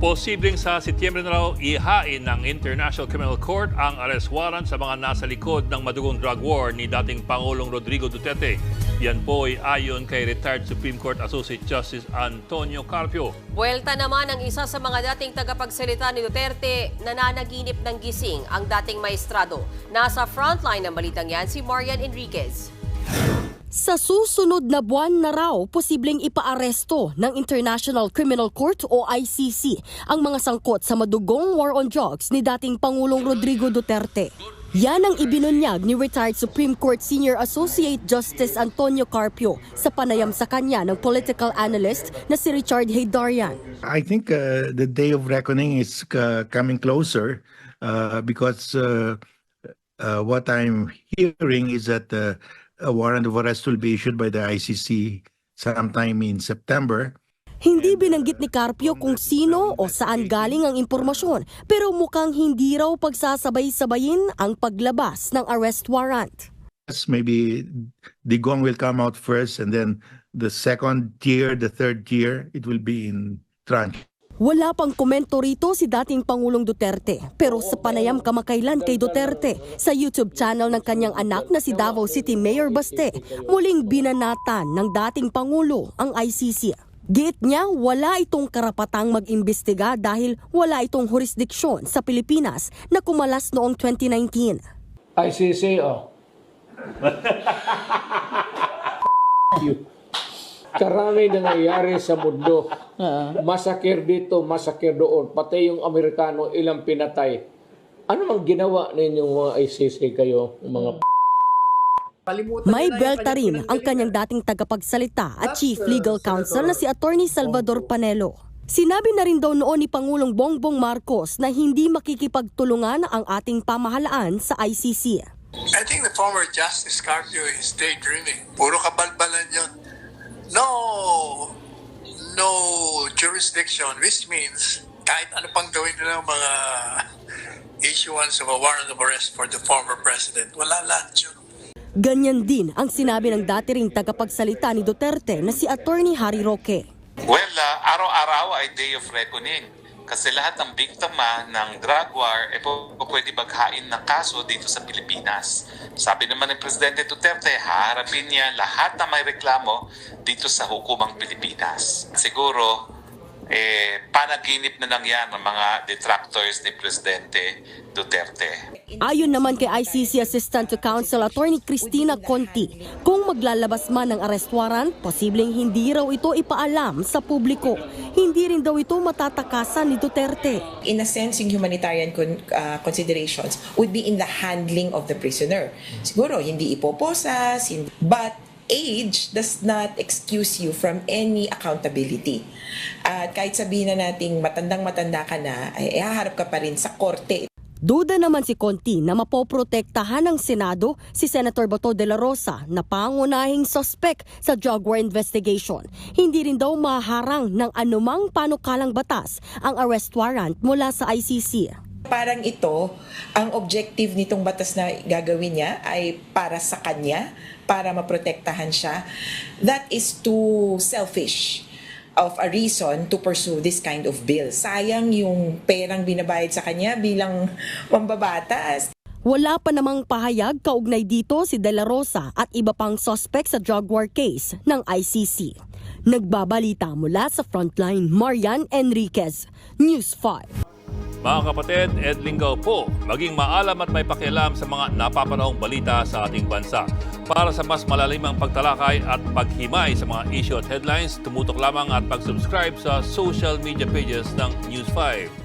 Posibleng sa Setyembre na raw ihain ng International Criminal Court ang arrest warrant sa mga nasa likod ng madugong drug war ni dating Pangulong Rodrigo Duterte. Yan po ay ayon kay retired Supreme Court Associate Justice Antonio Carpio. Buwelta naman ang isa sa mga dating tagapagsalita ni Duterte, nananaginip ng gising ang dating maestrado. Nasa frontline ng balitang yan si Marian Enriquez. Sa susunod na buwan na raw, posibleng ipaaresto ng International Criminal Court o ICC ang mga sangkot sa madugong war on drugs ni dating Pangulong Rodrigo Duterte. Yan ang ibinunyag ni retired Supreme Court Senior Associate Justice Antonio Carpio sa panayam sa kanya ng political analyst na si Richard Heydarian. I think the day of reckoning is coming closer because what I'm hearing is that a warrant of arrest will be issued by the ICC sometime in September. Hindi binanggit ni Carpio kung sino o saan galing ang impormasyon, pero mukhang hindi raw pagsasabay-sabayin ang paglabas ng arrest warrant. Maybe Digong will come out first and then the second tier, the third tier, it will be in tranche. Wala pang komento rito si dating Pangulong Duterte, pero sa panayam kamakailan kay Duterte sa YouTube channel ng kanyang anak na si Davao City Mayor Baste, muling binanatan ng dating Pangulo ang ICC. Giit niya wala itong karapatang mag-imbestiga dahil wala itong jurisdiksyon sa Pilipinas na kumalas noong 2019. ICC, Karami nangyayari sa mundo. Masakir dito, masakir doon. Pati yung Amerikano, ilang pinatay. Ano mang ginawa ninyong mga ICC kayo, mga May belta rin ang kanyang dating tagapagsalita at Chief Legal Counsel na si Attorney Salvador Panelo. Sinabi na rin daw noon ni Pangulong Bongbong Marcos na hindi makikipagtulungan ang ating pamahalaan sa ICC. I think the former Justice Carpio is daydreaming. Puro kabalbalan yun. No jurisdiction, which means kahit ano pang gawin nila ng mga issuance of a warrant of arrest for the former president, wala lahat yun. Ganyan din ang sinabi ng dati ring tagapagsalita ni Duterte na si Attorney Harry Roque. Well, araw-araw ay day of reckoning. Kasi lahat ng biktima ng drug war pwede maghain ng kaso dito sa Pilipinas. Sabi naman ng Presidente Duterte, haharapin niya lahat na may reklamo dito sa hukumang Pilipinas. Siguro, panaginip na lang yan ng mga detractors ni Presidente Duterte. Ayon naman kay ICC Assistant to Counsel Attorney Cristina Conti, kung maglalabas man ng arrest warrant, posibleng hindi raw ito ipaalam sa publiko. Hindi rin daw ito matatakasan ni Duterte. In a sense, yung humanitarian considerations would be in the handling of the prisoner. Siguro, hindi ipoposas, but age does not excuse you from any accountability. At kahit sabihin na nating matandang-matanda ka na, ay haharap ka pa rin sa korte. Duda naman si Conti na mapoprotektahan ng Senado si Senator Bato de la Rosa na pangunahing suspect sa drug war investigation. Hindi rin daw maharang ng anumang panukalang batas ang arrest warrant mula sa ICC. Parang ito, ang objective nitong batas na gagawin niya ay para sa kanya, para maprotektahan siya. That is too selfish of a reason to pursue this kind of bill. Sayang yung perang binabayad sa kanya bilang mambabatas. Wala pa namang pahayag kaugnay dito si De La Rosa at iba pang suspect sa drug war case ng ICC. Nagbabalita mula sa Frontline, Marian Enriquez, News 5. Mga kapatid, Ed Lingaw po, maging maalam at may pakialam sa mga napapanahong balita sa ating bansa. Para sa mas malalimang pagtalakay at paghimay sa mga issue at headlines, tumutok lamang at pag-subscribe sa social media pages ng News 5.